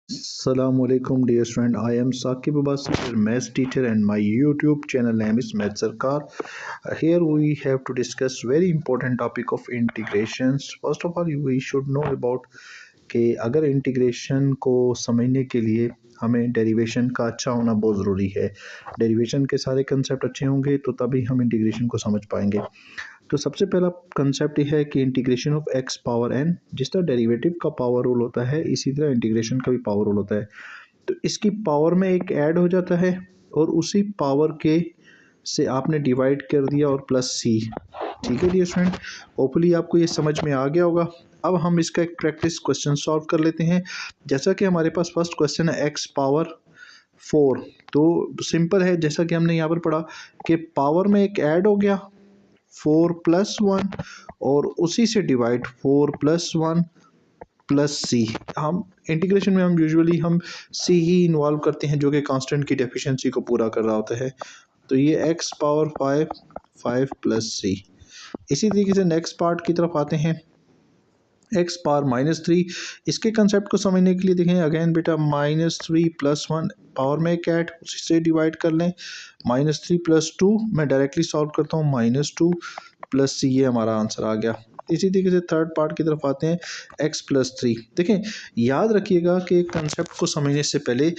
Assalamualaikum dear friend. I am Saqib Abbasi, your maths teacher, and my YouTube channel name is Math Sarkar. Here we have to discuss very important topic of integrations. First of all, we should know about कि अगर integration को समझने के लिए हमें derivation का अच्छा होना बहुत ज़रूरी है। डेरिवेशन के सारे कंसेप्ट अच्छे होंगे तो तभी हम इंटीग्रेशन को समझ पाएंगे। तो सबसे पहला कंसेप्ट ये है कि integration of X power N, जिस तरह डेरिवेटिव का पावर रूल होता है इसी तरह इंटीग्रेशन का भी पावर रूल होता है। तो इसकी पावर में एक ऐड हो जाता है और उसी पावर के से आपने डिवाइड कर दिया और प्लस सी। ठीक है डियर स्टूडेंट, होपफुली आपको ये समझ में आ गया होगा। अब हम इसका एक प्रैक्टिस क्वेश्चन सॉल्व कर लेते हैं। जैसा कि हमारे पास फर्स्ट क्वेश्चन है एक्स पावर 4। तो सिंपल है, जैसा कि हमने यहाँ पर पढ़ा कि पावर में एक ऐड हो गया 4 प्लस 1 और उसी से डिवाइड 4 प्लस 1 प्लस सी। हम इंटीग्रेशन में हम यूजुअली हम सी ही इन्वॉल्व करते हैं जो कि कांस्टेंट की डेफिशिएंसी को पूरा कर रहा होता है। तो ये एक्स पावर 5 प्लस सी। इसी तरीके से नेक्स्ट पार्ट की तरफ आते हैं, एक्स पावर -3। इसके कंसेप्ट को समझने के लिए देखें अगेन बेटा, -3 प्लस 1 पावर में एक ऐड उसी से डिवाइड कर लें। -3 प्लस 2 मैं डायरेक्टली सॉल्व करता हूँ, -2 प्लस सी, ये हमारा आंसर आ गया। इसी तरीके से थर्ड पार्ट की तरफ आते हैं, एक्स प्लस 3। देखें, याद रखिएगा कि कंसेप्ट को समझने से पहले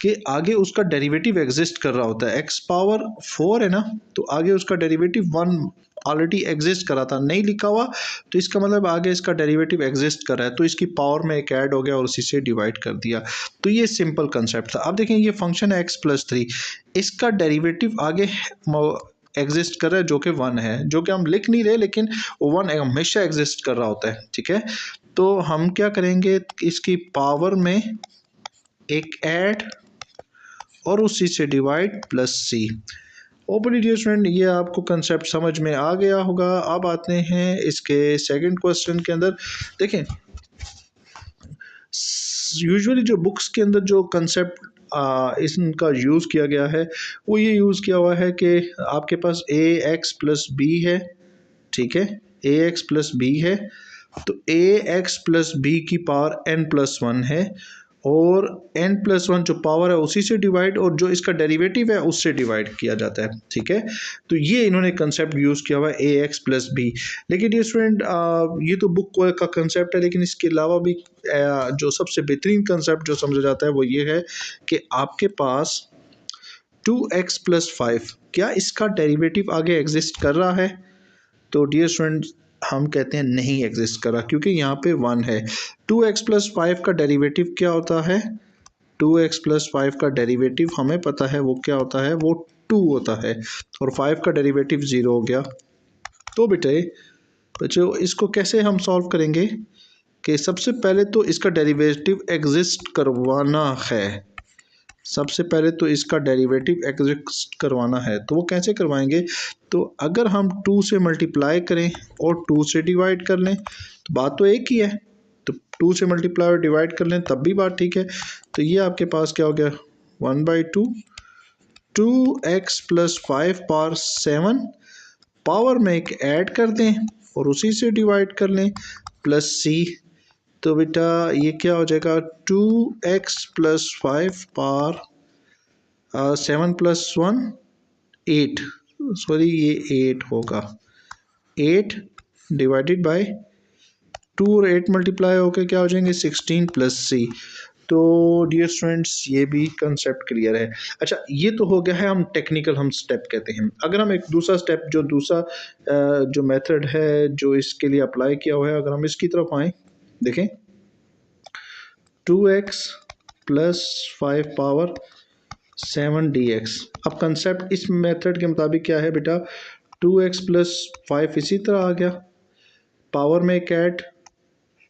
कि आगे उसका डेरिवेटिव एग्जिस्ट कर रहा होता है। एक्स पावर 4 है ना, तो आगे उसका डेरिवेटिव 1 ऑलरेडी एग्जिस्ट करा था, नहीं लिखा हुआ, तो इसका मतलब आगे इसका डेरिवेटिव एग्जिस्ट कर रहा है, तो इसकी पावर में एक ऐड हो गया और उसी से डिवाइड कर दिया। तो ये सिंपल कंसेप्ट था। अब देखें, ये फंक्शन है एक्स प्लस 3, इसका डेरिवेटिव आगे एग्जिस्ट कर रहा है जो कि 1 है, जो कि हम लिख नहीं रहे लेकिन 1 हमेशा एग्जिस्ट कर रहा होता है। ठीक है, तो हम क्या करेंगे, इसकी पावर में एक ऐड और उसी से डिवाइड प्लस सी। ओपनली डियर स्टूडेंट, ये आपको कंसेप्ट समझ में आ गया होगा। अब आते हैं इसके सेकंड क्वेश्चन के अंदर। देखें, यूजुअली जो बुक्स के अंदर जो कंसेप्ट इनका यूज़ किया गया है वो ये यूज़ किया हुआ है कि आपके पास ए एक्स प्लस बी है। ठीक है, ए एक्स प्लस बी है, तो ए एक्स प्लस बी की पावर एन प्लस 1 है और एन प्लस 1 जो पावर है उसी से डिवाइड और जो इसका डेरिवेटिव है उससे डिवाइड किया जाता है। ठीक है, तो ये इन्होंने कंसेप्ट यूज़ किया हुआ है ए एक्स प्लस बी। लेकिन ये स्टूडेंट, ये तो बुक का कंसेप्ट है, लेकिन इसके अलावा भी जो सबसे बेहतरीन कंसेप्ट जो समझा जाता है वो ये है कि आपके पास 2x प्लस 5, क्या इसका डेरिवेटिव आगे एग्जिस्ट कर रहा है? तो डियर स्टूडेंट, हम कहते हैं नहीं एग्जिस्ट कर रहा, क्योंकि यहाँ पे 1 है। 2x प्लस 5 का डेरिवेटिव क्या होता है? 2x प्लस 5 का डेरिवेटिव हमें पता है वो क्या होता है, वो 2 होता है और 5 का डेरिवेटिव 0 हो गया। तो बेटे बच्चों, इसको कैसे हम सॉल्व करेंगे कि सबसे पहले तो इसका डेरिवेटिव एग्जिस्ट करवाना है। सबसे पहले तो इसका डेरिवेटिव एग्जिस्ट करवाना है, तो वो कैसे करवाएंगे? तो अगर हम 2 से मल्टीप्लाई करें और 2 से डिवाइड कर लें तो बात तो एक ही है। तो 2 से मल्टीप्लाई और डिवाइड कर लें तब भी बात ठीक है। तो ये आपके पास क्या हो गया, 1/2 2x प्लस 5 पावर 7, पावर में एक ऐड कर दें और उसी से डिवाइड कर लें प्लस सी। तो बेटा ये क्या हो जाएगा, 2x plus 5 power 7 plus 1 8, sorry ये 8 होगा, 8 डिवाइडेड बाय 2 और 8 मल्टीप्लाई होकर क्या हो जाएंगे 16 प्लस सी। तो डियर स्टूडेंट्स, ये भी कंसेप्ट क्लियर है। अच्छा, ये तो हो गया है हम टेक्निकल, हम स्टेप कहते हैं। अगर हम एक दूसरा स्टेप, जो दूसरा जो मेथड है जो इसके लिए अप्लाई किया हुआ है, अगर हम इसकी तरफ आएँ, देखें 2x प्लस 5 पावर 7 dx। अब कंसेप्ट इस मेथड के मुताबिक क्या है बेटा, 2x प्लस 5 इसी तरह आ गया, पावर में एक ऐड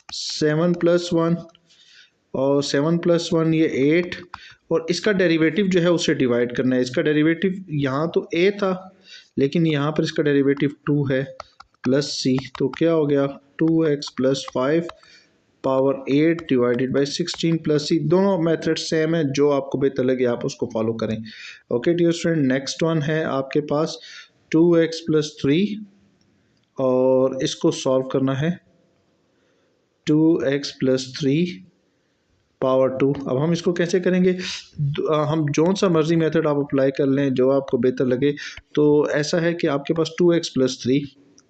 7 प्लस 1 और 7 प्लस 1 ये 8 और इसका डेरिवेटिव जो है उसे डिवाइड करना है। इसका डेरिवेटिव यहाँ तो a था लेकिन यहाँ पर इसका डेरिवेटिव 2 है प्लस c। तो क्या हो गया, 2x plus 5 power 8 divided by 16 plus C. दोनों मेथड सेम है, जो आपको बेहतर लगे आप उसको फॉलो करें। Okay dear student, next one है आपके पास 2x प्लस 3 और इसको सॉल्व करना है। 2x plus 3 power 2। अब हम इसको कैसे करेंगे, हम जो सा मर्जी मेथड आप अप्लाई कर लें जो आपको बेहतर लगे। तो ऐसा है कि आपके पास 2x+3,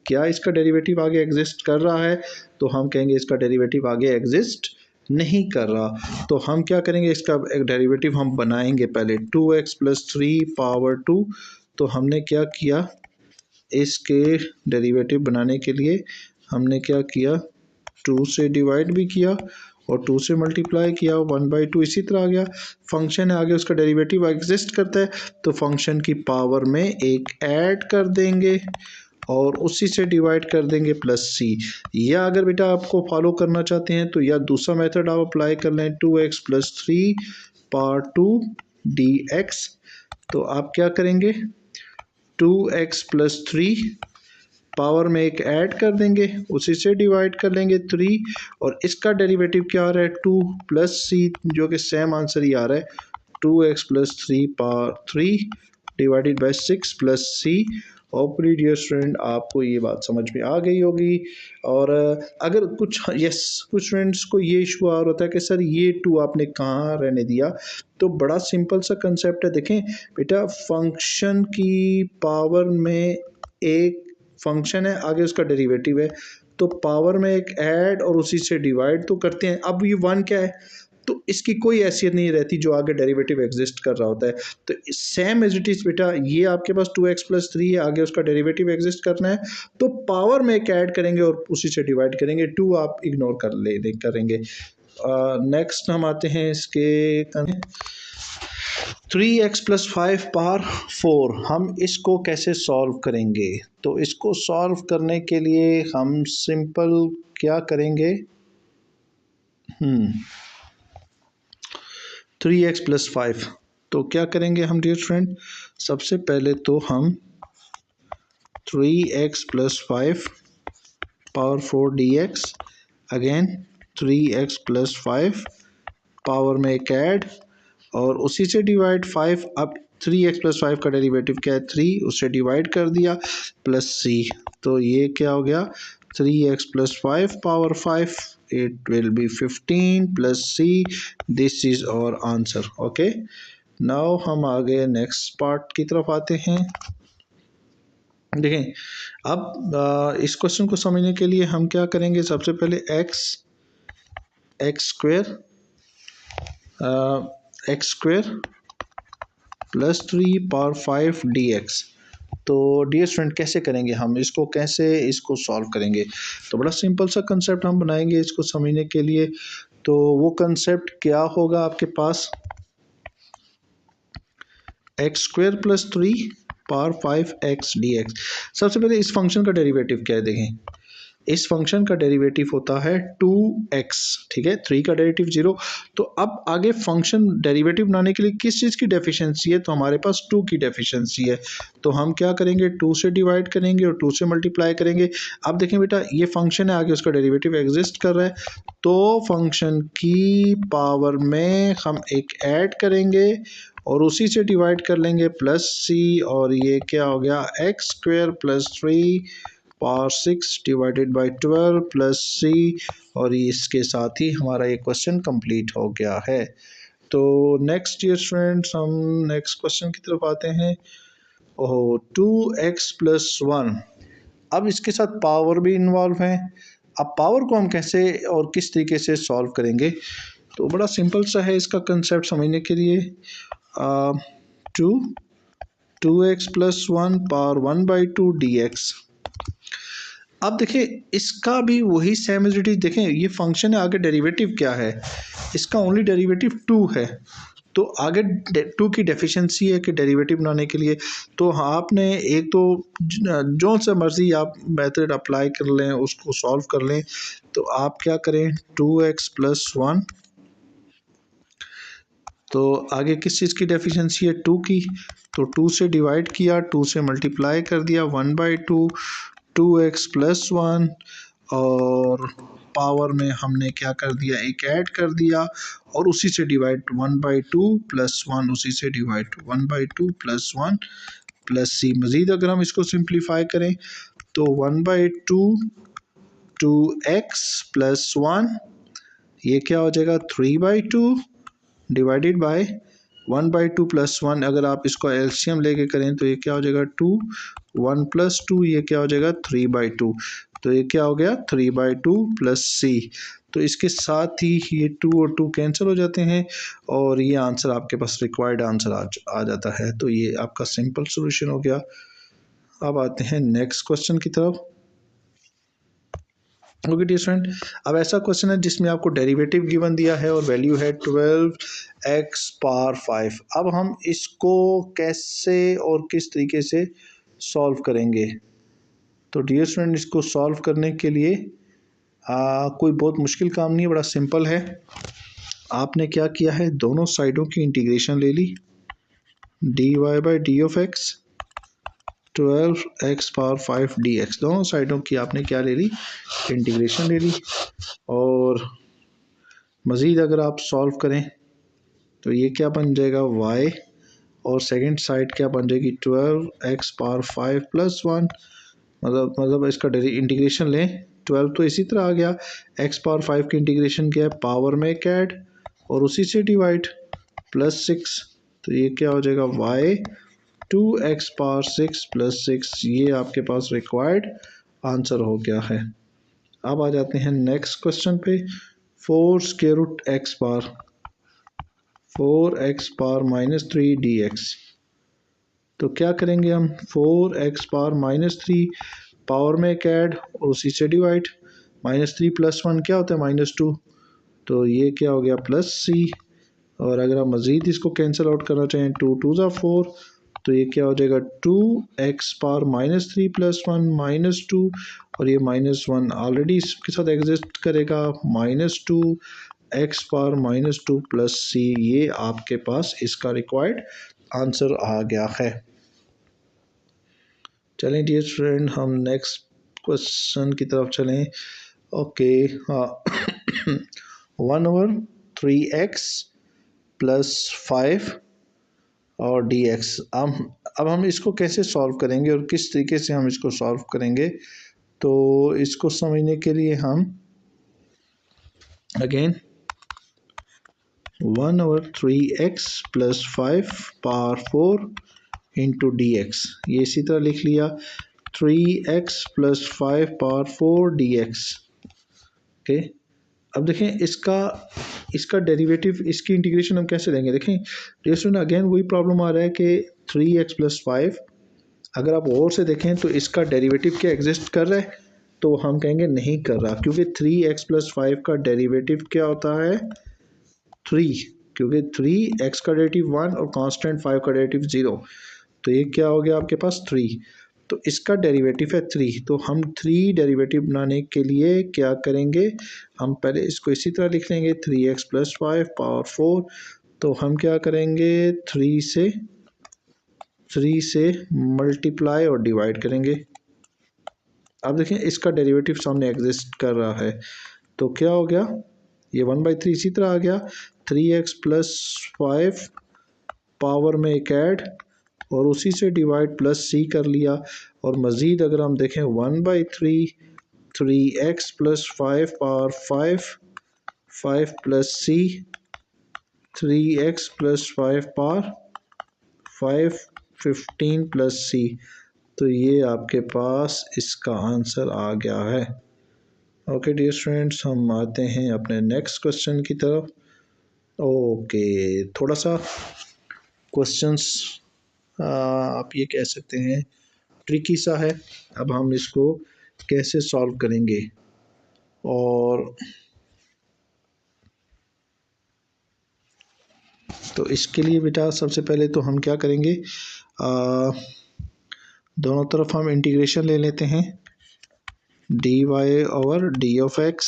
क्या इसका डेरिवेटिव आगे एग्जिस्ट कर रहा है, तो हम कहेंगे इसका डेरिवेटिव आगे एग्जिस्ट नहीं कर रहा। तो हम क्या करेंगे, इसका एक डेरिवेटिव हम बनाएंगे पहले 2x+3 पावर 2। तो हमने क्या किया, इसके डेरिवेटिव बनाने के लिए हमने क्या किया, 2 से डिवाइड भी किया और 2 से मल्टीप्लाई किया, 1/2 इसी तरह आ गया। फंक्शन है आगे उसका डेरिवेटिव एग्जिस्ट करता है, तो फंक्शन की पावर में एक ऐड कर देंगे और उसी से डिवाइड कर देंगे प्लस सी। या अगर बेटा आपको फॉलो करना चाहते हैं तो या दूसरा मेथड आप अप्लाई कर लें, 2x+3 पावर 2 dx। तो आप क्या करेंगे, 2x+3 पावर में एक ऐड कर देंगे, उसी से डिवाइड कर लेंगे 3, और इसका डेरिवेटिव क्या आ रहा है 2 प्लस सी, जो कि सेम आंसर ही आ रहा है 2x+3 power 3 divided by 6 plus C. Hopefully dear student आपको ये बात समझ में आ गई होगी। और अगर कुछ कुछ स्टूडेंट्स को ये इशू आ रहा है कि सर ये 2 आपने कहाँ रहने दिया, तो बड़ा सिंपल सा कंसेप्ट है। देखें बेटा, फंक्शन की पावर में एक फंक्शन है आगे उसका डेरिवेटिव है, तो पावर में एक ऐड और उसी से डिवाइड तो करते हैं। अब ये 1 क्या है, तो इसकी कोई हैसियत नहीं रहती जो आगे डेरिवेटिव एग्जिस्ट कर रहा होता है। तो सेम एज इट इज बेटा, ये आपके पास 2x+3 है, आगे उसका डेरिवेटिव एग्जिस्ट करना है, तो पावर में एक ऐड करेंगे और उसी से डिवाइड करेंगे। 2 आप इग्नोर करेंगे। नेक्स्ट हम आते हैं इसके 3x+5 पावर 4, हम इसको कैसे सॉल्व करेंगे। तो इसको सॉल्व करने के लिए हम सिंपल क्या करेंगे, 3x+5, तो क्या करेंगे हम डियर फ्रेंड, सबसे पहले तो हम 3x+5 power 4 dx, again 3x+5 power में एक ऐड और उसी से डिवाइड 5। अब 3x+5 का डेरिवेटिव क्या है 3, उससे डिवाइड कर दिया प्लस सी। तो ये क्या हो गया, 3x+5 power 5, it will be 15 plus C. This is our answer. Okay, now हम आगे नेक्स्ट पार्ट की तरफ आते हैं। देखें अब इस क्वेश्चन को समझने के लिए हम क्या करेंगे, सबसे पहले x square plus 3 power 5 dx। तो डियर स्टूडेंट कैसे करेंगे हम इसको, कैसे इसको सॉल्व करेंगे, तो बड़ा सिंपल सा कंसेप्ट हम बनाएंगे इसको समझने के लिए। तो वो कंसेप्ट क्या होगा आपके पास, x² plus 3 power 5x dx। सबसे पहले इस फंक्शन का डेरिवेटिव क्या है, देखें इस फंक्शन का डेरिवेटिव होता है 2x, ठीक है, 3 का डेरिवेटिव 0। तो अब आगे फंक्शन डेरिवेटिव बनाने के लिए किस चीज़ की डेफिशिएंसी है, तो हमारे पास 2 की डेफिशिएंसी है। तो हम क्या करेंगे, 2 से डिवाइड करेंगे और 2 से मल्टीप्लाई करेंगे। अब देखें बेटा, ये फंक्शन है आगे उसका डेरिवेटिव एग्जिस्ट कर रहा है, तो फंक्शन की पावर में हम एक ऐड करेंगे और उसी से डिवाइड कर लेंगे प्लस सी, और ये क्या हो गया, x² plus 3 power 6 divided by 12 plus C. और इसके साथ ही हमारा ये क्वेश्चन कंप्लीट हो गया है। तो नेक्स्ट डियर स्टूडेंट्स, हम नेक्स्ट क्वेश्चन की तरफ आते हैं। ओह, 2x+1, अब इसके साथ पावर भी इन्वॉल्व है। अब पावर को हम कैसे और किस तरीके से सॉल्व करेंगे, तो बड़ा सिंपल सा है इसका कंसेप्ट समझने के लिए। 2x+1 power 1/2 dx। अब देखिए इसका भी वही सेम एज इट इज, देखें ये फंक्शन है, आगे डेरिवेटिव क्या है, इसका ओनली डेरिवेटिव 2 है। तो आगे 2 की डेफिशिएंसी है कि डेरिवेटिव बनाने के लिए, तो आपने एक तो जो सा मर्जी आप मेथड अप्लाई कर लें, उसको सॉल्व कर लें। तो आप क्या करें, 2x+1, तो आगे किस चीज़ की डेफिशिएंसी है 2 की, तो 2 से डिवाइड किया, 2 से मल्टीप्लाई कर दिया 1/2, 2x+1, और पावर में हमने क्या कर दिया, एक ऐड कर दिया और उसी से डिवाइड 1/2 प्लस 1, उसी से डिवाइड 1/2 प्लस 1 प्लस सी। मज़ीद अगर हम इसको सिंप्लीफाई करें तो 1/2 2x+1 ये क्या हो जाएगा 3/2 डिवाइडेड बाय 1/2 प्लस 1। अगर आप इसको एलसीएम लेके करें तो ये क्या हो जाएगा 2, 1 प्लस 2 ये क्या हो जाएगा 3/2। तो ये क्या हो गया 3/2 प्लस सी। तो इसके साथ ही ये 2 और 2 कैंसिल हो जाते हैं और ये आंसर आपके पास रिक्वायर्ड आंसर आ जाता है। तो ये आपका सिंपल सोल्यूशन हो गया। अब आते हैं नेक्स्ट क्वेश्चन की तरफ। ओके डियर स्टूडेंट, अब ऐसा क्वेश्चन है जिसमें आपको डेरिवेटिव गिवन दिया है और वैल्यू है 12x पावर 5। अब हम इसको कैसे और किस तरीके से सॉल्व करेंगे? तो डियर स्टूडेंट, इसको सॉल्व करने के लिए कोई बहुत मुश्किल काम नहीं है, बड़ा सिंपल है। आपने क्या किया है, दोनों साइडों की इंटीग्रेशन ले ली, D Y by D of X 12x power 5 dx। दोनों साइडों की आपने क्या ले ली, इंटीग्रेशन ले ली। और मज़ीद अगर आप सॉल्व करें तो ये क्या बन जाएगा y, और सेकंड साइड क्या बन जाएगी 12x पावर 5 प्लस 1। मतलब इसका इंटीग्रेशन लें, 12 तो इसी तरह आ गया, x पावर 5 की इंटीग्रेशन क्या है, पावर में ऐड और उसी से डिवाइड प्लस 6। तो ये क्या हो जाएगा y 2x पावर 6 प्लस 6। ये आपके पास रिक्वायर्ड आंसर हो गया है। अब आ जाते हैं नेक्स्ट क्वेश्चन पे। 4 square root X power 4x power minus 3 dx। तो क्या करेंगे हम, 4x पावर माइनस 3 पावर में ऐड और उसी से डिवाइड, -3 प्लस 1 क्या होता है -2। तो ये क्या हो गया प्लस सी। और अगर आप मज़ीद इसको कैंसिल आउट करना चाहें 2 2 ज़ा 4, तो ये क्या हो जाएगा 2x पावर -3 प्लस 1 -2, और ये -1 ऑलरेडी इसके साथ एग्जिस्ट करेगा, -2x पावर -2 प्लस सी। ये आपके पास इसका रिक्वायर्ड आंसर आ गया है। चलें डियर स्टूडेंट, हम नेक्स्ट क्वेश्चन की तरफ चलें। ओके, हाँ 1/3x प्लस 5 और dx। अब हम इसको कैसे सॉल्व करेंगे और किस तरीके से हम इसको सॉल्व करेंगे? तो इसको समझने के लिए हम again 1/3x plus 5 power 4 into D x, ये इसी तरह लिख लिया 3x plus 5 power 4 dx। Okay, अब देखें इसका डेरिवेटिव, इसकी इंटीग्रेशन हम कैसे लेंगे? देखें डियर स्टूडेंट, अगेन वही प्रॉब्लम आ रहा है कि 3x प्लस 5, अगर आप और से देखें तो इसका डेरिवेटिव क्या एग्जिस्ट कर रहा है, तो हम कहेंगे नहीं कर रहा, क्योंकि 3x प्लस 5 का डेरिवेटिव क्या होता है 3, क्योंकि 3x का डेरिवेटिव 1 और कांस्टेंट 5 का डेरिवेटिव 0। तो ये क्या हो गया आपके पास 3, तो इसका डेरिवेटिव है 3। तो हम 3 डेरिवेटिव बनाने के लिए क्या करेंगे, हम पहले इसको इसी तरह लिख लेंगे 3x प्लस 5 पावर 4। तो हम क्या करेंगे 3 से मल्टीप्लाई और डिवाइड करेंगे। अब देखें इसका डेरिवेटिव सामने एग्जिस्ट कर रहा है, तो क्या हो गया, ये 1/3 इसी तरह आ गया, 3x प्लस 5 पावर में ऐड और उसी से डिवाइड प्लस सी कर लिया। और मज़ीद अगर हम देखें 1/3 3x प्लस 5 पावर 5 प्लस सी 3x प्लस 5 पावर 5 15 प्लस सी। तो ये आपके पास इसका आंसर आ गया है। ओके डियर स्टूडेंट्स, हम आते हैं अपने नेक्स्ट क्वेश्चन की तरफ। ओके, थोड़ा सा क्वेश्चंस आप ये कह सकते हैं ट्रिकी सा है। अब हम इसको कैसे सॉल्व करेंगे, और तो इसके लिए बेटा सबसे पहले तो हम क्या करेंगे, दोनों तरफ हम इंटीग्रेशन ले लेते हैं, dy over D of X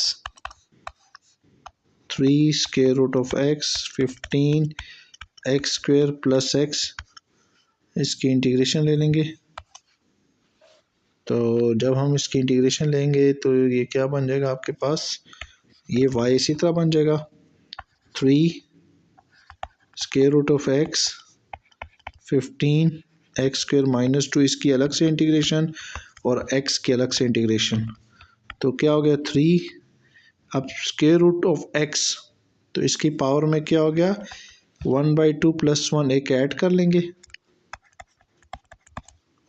3 square root of X 15 X square plus X, इसकी इंटीग्रेशन ले लेंगे। तो जब हम इसकी इंटीग्रेशन लेंगे तो ये क्या बन जाएगा आपके पास, ये y इसी तरह बन जाएगा 3 square root of X 15 X square -2, इसकी अलग से इंटीग्रेशन और x की अलग से इंटीग्रेशन। तो क्या हो गया 3 अब स्क्वायर रूट ऑफ एक्स, तो इसकी पावर में क्या हो गया, 1/2 + 1 एक ऐड कर लेंगे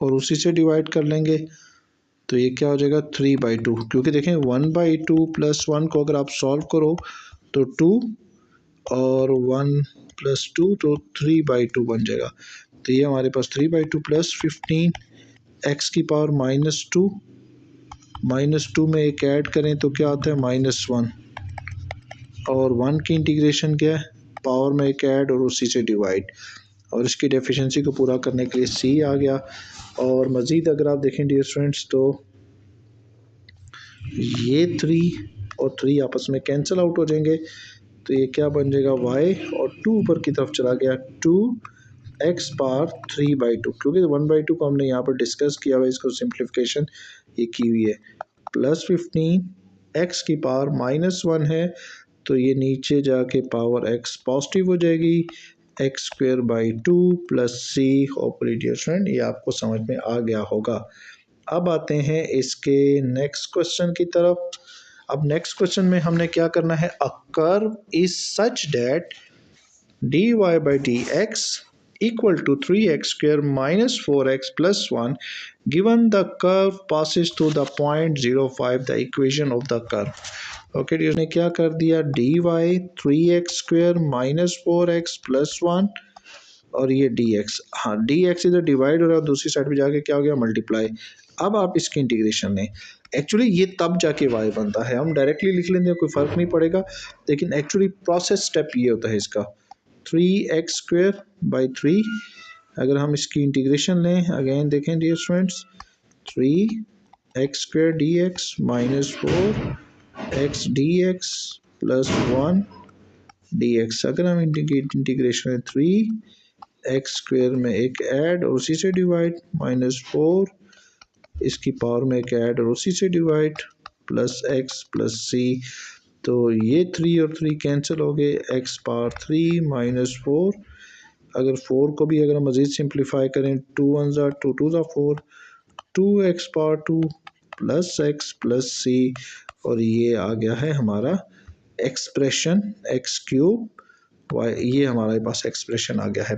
और उसी से डिवाइड कर लेंगे, तो ये क्या हो जाएगा 3/2। क्योंकि देखें 1/2 + 1 को अगर आप सॉल्व करो तो 2 और 1 + 2 तो 3/2 बन जाएगा। तो ये हमारे पास 3/2 + 15 एक्स की पावर -2, -2 में एक ऐड करें तो क्या आता है -1, और 1 की इंटीग्रेशन क्या है, पावर में एक ऐड और उसी से डिवाइड, और इसकी डेफिशिएंसी को पूरा करने के लिए सी आ गया। और मज़ीद अगर आप देखें डियर स्टूडेंट्स, तो ये 3 और 3 आपस में कैंसिल आउट हो जाएंगे, तो ये क्या बन जाएगा y, और 2 ऊपर की तरफ चला गया, 2x पावर 3/2, क्योंकि 1/2 को हमने यहाँ पर डिस्कस किया हुआ है, इसको सिंप्लीफिकेशन ये की हुई है, +15 x की पावर -1 है, तो ये नीचे जाके पावर x पॉजिटिव हो जाएगी, x² / 2 + c। Hopefully dear friend ये आपको समझ में आ गया होगा। अब आते हैं इसके नेक्स्ट क्वेश्चन की तरफ। अब नेक्स्ट क्वेश्चन में हमने क्या करना है, a curve is such that dy/dx = 3x² - 4x + 1 given the curve passes through the point 0, 5 the equation of the curve। Okay D ने क्या कर दिया, dy 3x² - 4x + 1 और ये dx, हाँ dx इधर डिवाइड हो रहा है, दूसरी साइड पे जाके क्या हो गया, मल्टीप्लाई। अब आप इसकी इंटीग्रेशन लें, एक्चुअली ये तब जाके y बनता है, हम डायरेक्टली लिख लेंगे कोई फ़र्क नहीं पड़ेगा, लेकिन एक्चुअली प्रोसेस स्टेप ये होता है इसका, 3x² / 3। अगर हम इसकी इंटीग्रेशन लें, अगेन देखें dear students, 3x² dx - 4x dx + 1 dx। अगर हम इंटीग्रेशन 3x² में एक ऐड और उसी से डिवाइड, -4 इसकी पावर में एक ऐड और उसी से डिवाइड, +x + c, तो ये 3 और 3 कैंसिल हो गए, x पावर 3 - 4, अगर 4 को भी अगर हम मज़ीद सिंप्लीफाई करें, 2 1 ज़ा 2 2 ज़ा 4, 2x पावर 2 +x + c, और ये आ गया है हमारा एक्सप्रेशन x³ ये हमारे पास एक्सप्रेशन आ गया है।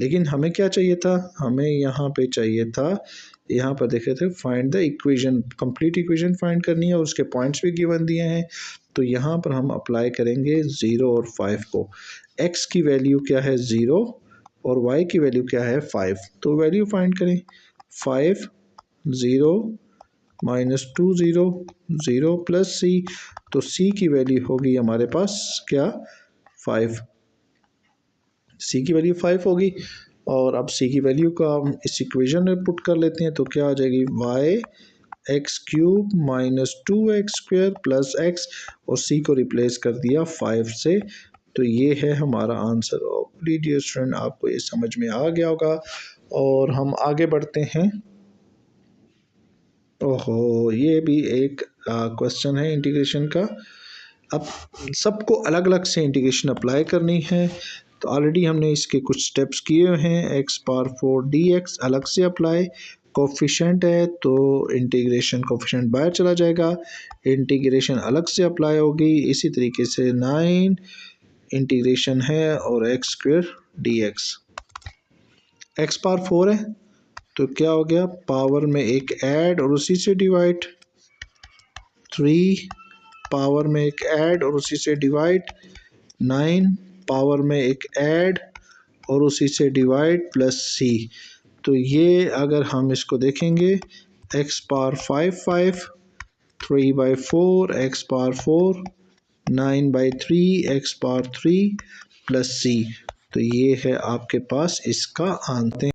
लेकिन हमें क्या चाहिए था, हमें यहाँ पे चाहिए था, यहाँ पर देखे थे find the equation, complete equation find करनी है और उसके पॉइंट्स भी गिवन दिए हैं, तो यहाँ पर हम अप्लाई करेंगे 0 और 5 को। x की वैल्यू क्या है 0 और y की वैल्यू क्या है 5, तो वैल्यू फाइंड करें, 5 0 -2 0 0 + c, तो c की वैल्यू होगी हमारे पास क्या 5, सी की वैल्यू 5 होगी, और अब सी की वैल्यू को हम इस इक्वेशन में पुट कर लेते हैं, तो क्या आ जाएगी, y(x³ - 2x² + x, और सी को रिप्लेस कर दिया 5 से, तो ये है हमारा आंसर। होपफुली डियर स्टूडेंट आपको ये समझ में आ गया होगा, और हम आगे बढ़ते हैं। ओहो, ये भी एक क्वेश्चन है इंटीग्रेशन का। अब सबको अलग अलग से इंटीग्रेशन अप्लाई करनी है, तो ऑलरेडी हमने इसके कुछ स्टेप्स किए हुए हैं, x पावर 4 dx अलग से अप्लाई, कोफिशेंट है तो इंटीग्रेशन कोफिशेंट बाहर चला जाएगा, इंटीग्रेशन अलग से अप्लाई होगी, इसी तरीके से 9 इंटीग्रेशन है और x² dx, x पावर 4 है तो क्या हो गया, पावर में एक ऐड और उसी से डिवाइड, 3 पावर में एक ऐड और उसी से डिवाइड, 9 पावर में एक ऐड और उसी से डिवाइड +c, तो ये अगर हम इसको देखेंगे, x power 5 5, 3/4 x power 4, 9/3 x power 3 +c, तो ये है आपके पास इसका आंसर।